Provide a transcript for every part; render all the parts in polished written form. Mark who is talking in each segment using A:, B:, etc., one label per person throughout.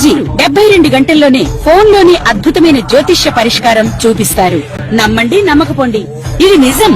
A: గురూజీ 72 గంటల్లోనే ఫోన్లోని అద్భుతమైన జ్యోతిష్య పరిష్కారం చూపిస్తారు. నమ్మండి, నమ్మకపోండి, ఇది నిజం.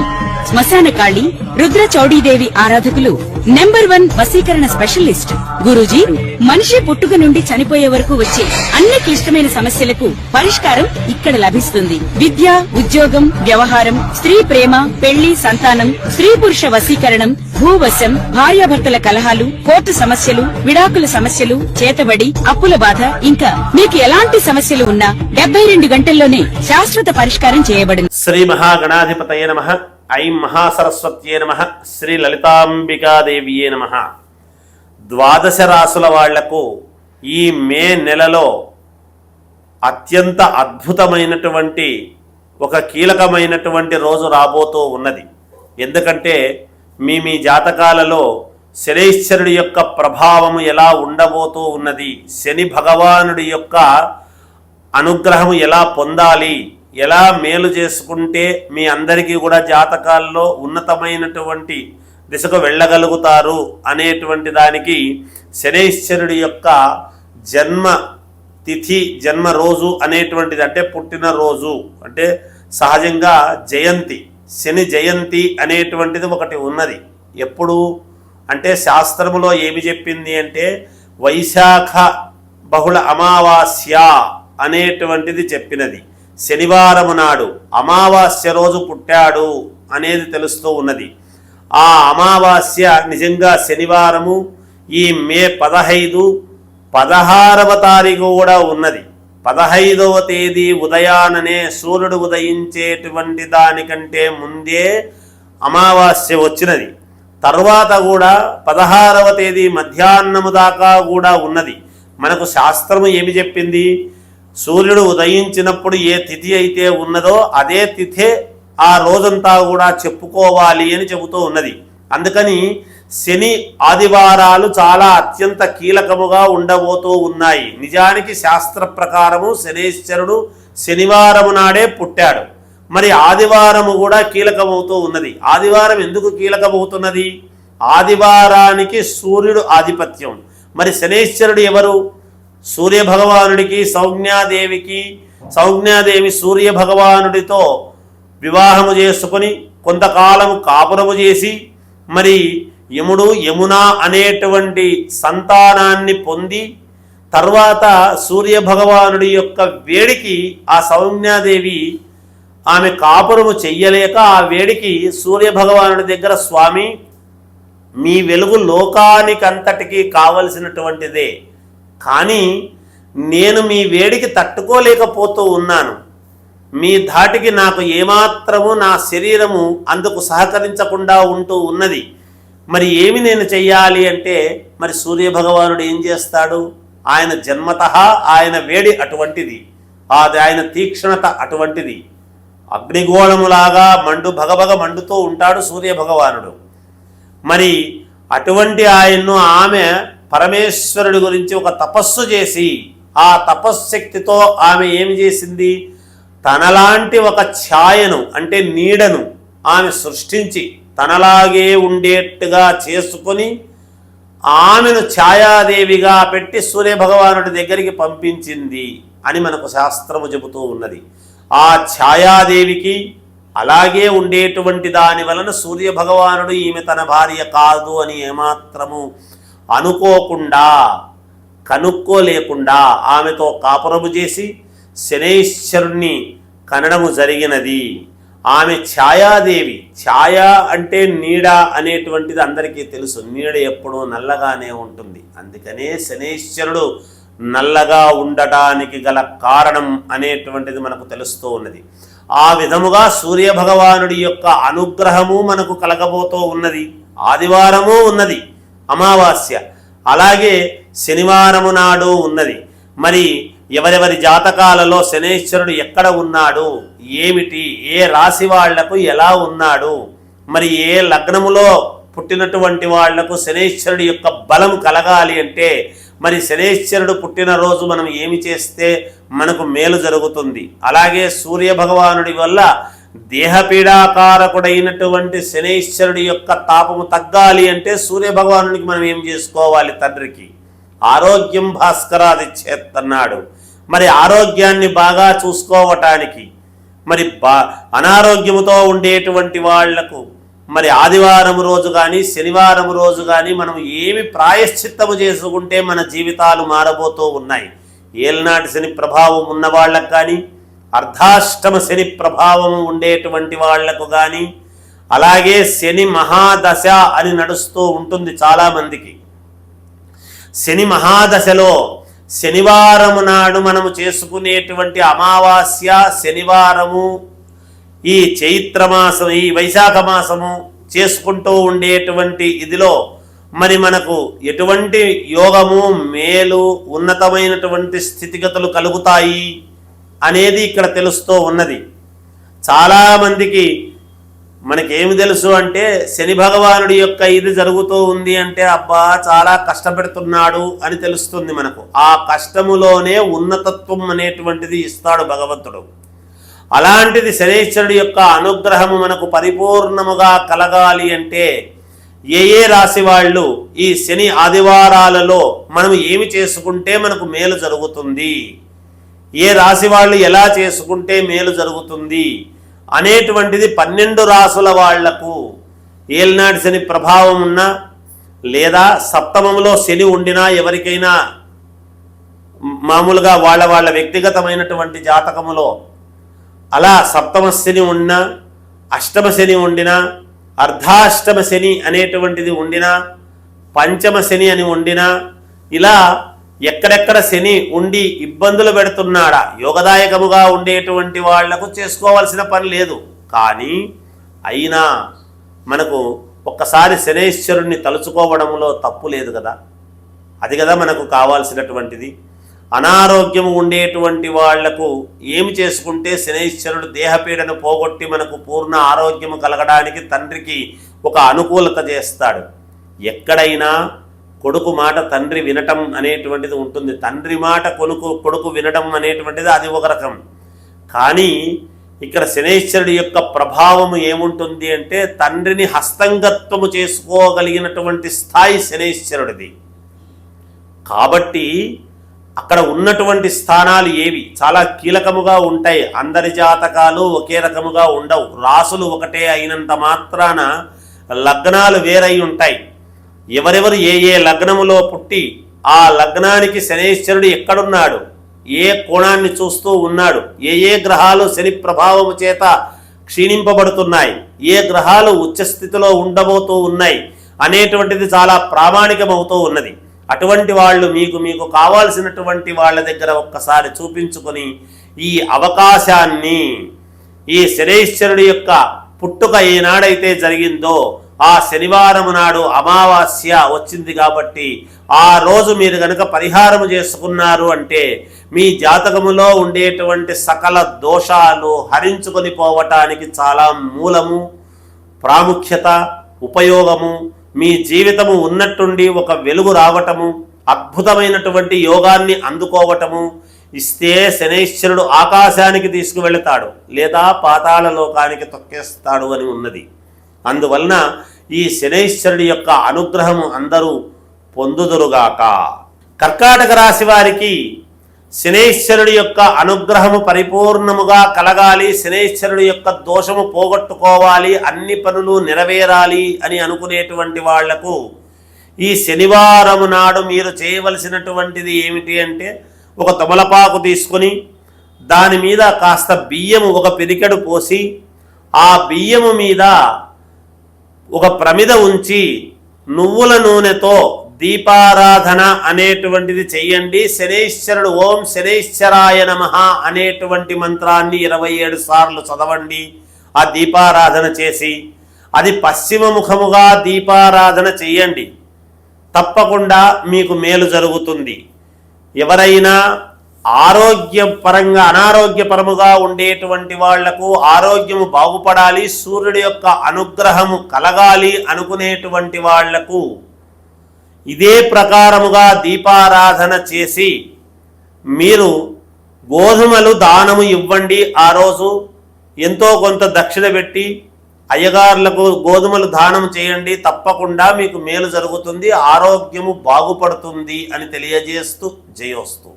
A: శ్మశాన కాళి రుద్ర చౌడీదేవి ఆరాధకులు నంబర్ 1 వశీకరణ స్పెషలిస్ట్. గురూజీ మనిషి పుట్టుక నుండి చనిపోయే వరకు వచ్చే అన్ని క్లిష్టమైన సమస్యలకు పరిష్కారం ఇక్కడ లభిస్తుంది. విద్య, ఉద్యోగం, వ్యవహారం, స్త్రీ ప్రేమ, పెళ్లి, సంతానం, స్త్రీ పురుష వశీకరణం, భూవశం, భార్యాభర్తల కలహాలు, కోర్టు సమస్యలు, విడాకుల సమస్యలు, చేతబడి, అప్పుల బాధ, ఇంకా మీకు ఎలాంటి సమస్యలు ఉన్నా 72 గంటల్లోనే శాశ్వత పరిష్కారం చేయబడింది.
B: శ్రీ మహాగణాధిపతయే నమః. ఐం మహాసరస్వత్యే నమః. శ్రీ లలితాంబికాదేవియే నమః. ద్వాదశ రాసుల వాళ్లకు ఈ మే నెలలో అత్యంత అద్భుతమైనటువంటి ఒక కీలకమైనటువంటి రోజు రాబోతూ ఉన్నది. ఎందుకంటే మీ జాతకాలలో శనైశ్వరుడి యొక్క ప్రభావము ఎలా ఉండబోతూ ఉన్నది, శని భగవానుడి యొక్క అనుగ్రహము ఎలా పొందాలి, ఎలా మేలు చేసుకుంటే మీ అందరికీ కూడా జాతకాల్లో ఉన్నతమైనటువంటి దిశకు వెళ్ళగలుగుతారు అనేటువంటి దానికి శనైశ్వరుడి యొక్క జన్మ తిథి, జన్మ రోజు అనేటువంటిది, అంటే పుట్టిన రోజు, అంటే సహజంగా జయంతి, శని జయంతి అనేటువంటిది ఒకటి ఉన్నది. ఎప్పుడు అంటే శాస్త్రములో ఏమి చెప్పింది అంటే వైశాఖ బహుళ అమావాస్య అనేటువంటిది చెప్పినది. శనివారము నాడు అమావాస్య రోజు పుట్టాడు అనేది తెలుస్తూ ఉన్నది. ఆ అమావాస్య నిజంగా శనివారము ఈ మే 15, 16వ తారీఖు కూడా ఉన్నది. 15వ తేదీ ఉదయాననే సూర్యుడు ఉదయించేటువంటి దానికంటే ముందే అమావాస్య వచ్చినది. తర్వాత కూడా 16వ తేదీ మధ్యాహ్నము దాకా కూడా ఉన్నది. మనకు శాస్త్రము ఏమి చెప్పింది, సూర్యుడు ఉదయించినప్పుడు ఏ తిథి అయితే ఉన్నదో అదే తిథే ఆ రోజంతా కూడా చెప్పుకోవాలి అని చెబుతూ ఉన్నది. అందుకని శని ఆదివారాలు చాలా అత్యంత కీలకముగా ఉండబోతూ ఉన్నాయి. నిజానికి శాస్త్ర ప్రకారము శనైశ్వరుడు శనివారము నాడే పుట్టాడు. మరి ఆదివారము కూడా కీలకమవుతూ ఉన్నది. ఆదివారం ఎందుకు కీలకమవుతున్నది? ఆదివారానికి సూర్యుడు ఆధిపత్యం. మరి శనైశ్వరుడు ఎవరు? సూర్య భగవానుడికి సౌజ్ఞాదేవికి, సౌజ్ఞాదేవి సూర్య భగవానుడితో వివాహము చేసుకొని కొంతకాలము కాపురము చేసి మరి యముడు యమున అనేటువంటి సంతానాన్ని పొంది తర్వాత సూర్య భగవానుడి యొక్క వేడికి ఆ సౌజ్ఞాదేవి ఆమె కాపురము చెయ్యలేక ఆ వేడికి సూర్య భగవానుడి దగ్గర, స్వామి మీ వెలుగు లోకానికంతటికీ కావలసినటువంటిదే, కానీ నేను మీ వేడికి తట్టుకోలేకపోతూ ఉన్నాను, మీ ధాటికి నాకు ఏమాత్రము నా శరీరము అందుకు సహకరించకుండా ఉంటూ ఉన్నది, మరి ఏమి నేను చెయ్యాలి అంటే మరి సూర్య భగవానుడు ఏం చేస్తాడు? ఆయన జన్మతః ఆయన వేడి అటువంటిది, ఆయన తీక్షణత అటువంటిది. అగ్నిగోళములాగా భగభగ మండుతూ ఉంటాడు సూర్య భగవానుడు. మరి అటువంటి ఆయన్ను ఆమె పరమేశ్వరుడి గురించి ఒక తపస్సు చేసి ఆ తపశ్శక్తితో ఆమె ఏమి చేసింది, తనలాంటి ఒక ఛాయను అంటే నీడను ఆమె సృష్టించి తనలాగే ఉండేట్టుగా చేసుకొని ఆమెను ఛాయాదేవిగా పెట్టి సూర్యభగవానుడి దగ్గరికి పంపించింది అని మనకు శాస్త్రము చెబుతూ ఉన్నది. ఆ ఛాయాదేవికి అలాగే ఉండేటువంటి దాని వలన సూర్యభగవానుడు ఈమె తన భార్య కాదు అని ఏమాత్రము అనుకోకుండా, కనుక్కోలేకుండా ఆమెతో కాపురము చేసి శనైశ్వరుణ్ణి కనడము జరిగినది. ఆమె ఛాయాదేవి. ఛాయ అంటే నీడ అనేటువంటిది అందరికీ తెలుసు. నీడ ఎప్పుడూ నల్లగానే ఉంటుంది. అందుకనే శనైశ్వరుడు నల్లగా ఉండటానికి గల కారణం అనేటువంటిది మనకు తెలుస్తూ ఉన్నది. ఆ విధముగా సూర్యభగవానుడి యొక్క అనుగ్రహము మనకు కలగబోతూ ఉన్నది. ఆదివారము ఉన్నది అమావాస్య, అలాగే శనివారము నాడు ఉన్నది. మరి ఎవరెవరి జాతకాలలో శనైశ్వరుడు ఎక్కడ ఉన్నాడు, ఏమిటి, ఏ రాశి వాళ్లకు ఎలా ఉన్నాడు, మరి ఏ లగ్నములో పుట్టినటువంటి వాళ్లకు శనైశ్వరుడి యొక్క బలం కలగాలి అంటే మరి శనైశ్వరుడు పుట్టినరోజు మనం ఏమి చేస్తే మనకు మేలు జరుగుతుంది. అలాగే సూర్య భగవానుడి వల్ల దేహపీడాకారకుడైనటువంటి శనైశ్వరుడి యొక్క తాపము తగ్గాలి అంటే సూర్య భగవానుడికి మనం ఏం చేసుకోవాలి? తండ్రికి ఆరోగ్యం భాస్కరాదిచ్చేత్తన్నాడు. మరి ఆరోగ్యాన్ని బాగా చూసుకోవటానికి మరి అనారోగ్యముతో ఉండేటువంటి వాళ్లకు మరి ఆదివారం రోజు కానీ శనివారం రోజు కానీ మనం ఏమి ప్రాయశ్చిత్తము చేసుకుంటే మన జీవితాలు మారబోతూ ఉన్నాయి. ఏలనాటి శని ప్రభావం ఉన్న వాళ్ళకు కానీ, అర్ధాష్టమ శని ప్రభావం ఉండేటువంటి వాళ్లకు కానీ, అలాగే శని మహాదశ అని నడుస్తూ ఉంటుంది చాలామందికి. శని మహాదశలో శనివారము నాడు మనము చేసుకునేటువంటి అమావాస్య శనివారము, ఈ చైత్రమాసం, ఈ వైశాఖ మాసము చేసుకుంటూ ఉండేటువంటి ఇదిలో మరి మనకు ఎటువంటి యోగము, మేలు, ఉన్నతమైనటువంటి స్థితిగతులు కలుగుతాయి అనేది ఇక్కడ తెలుస్తూ ఉన్నది. చాలామందికి మనకేమి తెలుసు అంటే శని భగవానుడి యొక్క ఇది జరుగుతూ ఉంది అంటే అబ్బా చాలా కష్టపెడుతున్నాడు అని తెలుస్తుంది మనకు. ఆ కష్టములోనే ఉన్నతత్వం అనేటువంటిది ఇస్తాడు భగవంతుడు. అలాంటిది శనీశ్వరుడి యొక్క అనుగ్రహము మనకు పరిపూర్ణముగా కలగాలి అంటే ఏ రాశి వాళ్ళు ఈ శని ఆదివారాలలో మనం ఏమి చేసుకుంటే మనకు మేలు జరుగుతుంది, ఏ రాశి వాళ్ళు ఎలా చేసుకుంటే మేలు జరుగుతుంది అనేటువంటిది 12 రాసుల వాళ్లకు ఏలినాటి శని ప్రభావం ఉన్నా లేదా సప్తమంలో శని ఉండినా ఎవరికైనా మామూలుగా వాళ్ళ వ్యక్తిగతమైనటువంటి జాతకములో అలా సప్తమ శని ఉన్నా, అష్టమ శని ఉండినా, అర్ధాష్టమ శని అనేటువంటిది ఉండినా, పంచమ శని అని ఉండినా, ఇలా ఎక్కడెక్కడ శని ఉండి ఇబ్బందులు పెడుతున్నాడా యోగదాయకముగా ఉండేటువంటి వాళ్లకు చేసుకోవాల్సిన పని లేదు. కానీ అయినా మనకు ఒక్కసారి శనైశ్వరుణ్ణి తలుచుకోవడంలో తప్పు లేదు కదా. అది కదా మనకు కావాల్సినటువంటిది. అనారోగ్యము ఉండేటువంటి వాళ్లకు ఏమి చేసుకుంటే శనైశ్వరుడు దేహపీడను పోగొట్టి మనకు పూర్ణ ఆరోగ్యము కలగడానికి తండ్రికి ఒక అనుకూలత చేస్తాడు. ఎక్కడైనా కొడుకు మాట తండ్రి వినటం అనేటువంటిది ఉంటుంది. తండ్రి మాట కొడుకు వినటం అనేటువంటిది అది ఒక రకం. కానీ ఇక్కడ శనైశ్వరుడి యొక్క ప్రభావము ఏముంటుంది అంటే తండ్రిని హస్తంగత్వము చేసుకోగలిగినటువంటి స్థాయి శనైశ్వరుడిది. కాబట్టి అక్కడ ఉన్నటువంటి స్థానాలు ఏవి చాలా కీలకముగా ఉంటాయి. అందరి జాతకాలు ఒకే రకముగా ఉండవు. రాసులు ఒకటే అయినంత మాత్రాన లగ్నాలు వేరై ఉంటాయి. ఎవరెవరు ఏ లగ్నములో పుట్టి ఆ లగ్నానికి శనైశ్వరుడు ఎక్కడున్నాడు, ఏ కోణాన్ని చూస్తూ ఉన్నాడు, ఏ గ్రహాలు శని ప్రభావము చేత క్షీణింపబడుతున్నాయి, ఏ గ్రహాలు ఉచ్చస్థితిలో ఉండబోతూ ఉన్నాయి అనేటువంటిది చాలా ప్రామాణికమవుతూ ఉన్నది. అటువంటి వాళ్ళు మీకు కావాల్సినటువంటి వాళ్ళ దగ్గర ఒక్కసారి చూపించుకొని ఈ అవకాశాన్ని, ఈ శనైశ్వరుడి యొక్క పుట్టుక ఏనాడైతే జరిగిందో ఆ శనివారం నాడు అమావాస్య వచ్చింది కాబట్టి ఆ రోజు మీరు కనుక పరిహారము చేసుకున్నారు అంటే మీ జాతకములో ఉండేటువంటి సకల దోషాలు హరించుకొని పోవటానికి చాలా మూలము, ప్రాముఖ్యత, ఉపయోగము, మీ జీవితము ఉన్నట్టుండి ఒక వెలుగు రావటము, అద్భుతమైనటువంటి యోగాన్ని అందుకోవటము ఇస్తే శనైశ్వరుడు ఆకాశానికి తీసుకువెళతాడు లేదా పాతాళ లోకానికి తొక్కేస్తాడు అని ఉన్నది. అందువలన ఈ శనైశ్వరుడి యొక్క అనుగ్రహము అందరూ పొందుదురుగాక. కర్కాటక రాశి వారికి శనైశ్వరుడి యొక్క అనుగ్రహము పరిపూర్ణముగా కలగాలి, శనైశ్వరుడి యొక్క దోషము పోగొట్టుకోవాలి, అన్ని పనులు నెరవేరాలి అని అనుకునేటువంటి వాళ్లకు ఈ శనివారము నాడు మీరు చేయవలసినటువంటిది ఏమిటి అంటే ఒక తమలపాకు తీసుకొని దాని మీద కాస్త బియ్యము ఒక పిరికెడు పోసి ఆ బియ్యము మీద ఒక ప్రమిద ఉంచి నువ్వుల నూనెతో దీపారాధన అనేటువంటిది చెయ్యండి. శనైశ్వరుడు ఓం శనైశ్వరాయ నమః అనేటువంటి మంత్రాన్ని 27 సార్లు చదవండి. ఆ దీపారాధన చేసి అది పశ్చిమ ముఖముగా దీపారాధన చెయ్యండి. తప్పకుండా మీకు మేలు జరుగుతుంది. ఎవరైనా ఆరోగ్యపరంగా అనారోగ్యపరముగా ఉండేటువంటి వాళ్లకు ఆరోగ్యము బాగుపడాలి, సూర్యుడి యొక్క అనుగ్రహము కలగాలి అనుకునేటువంటి వాళ్లకు ఇదే ప్రకారముగా దీపారాధన చేసి మీరు గోధుమలు దానము ఇవ్వండి. ఆ రోజు ఎంతో కొంత దక్షిణ పెట్టి అయ్యగారులకు గోధుమలు దానం చేయండి, తప్పకుండా మీకు మేలు జరుగుతుంది, ఆరోగ్యము బాగుపడుతుంది అని తెలియజేస్తూ జయోస్తు.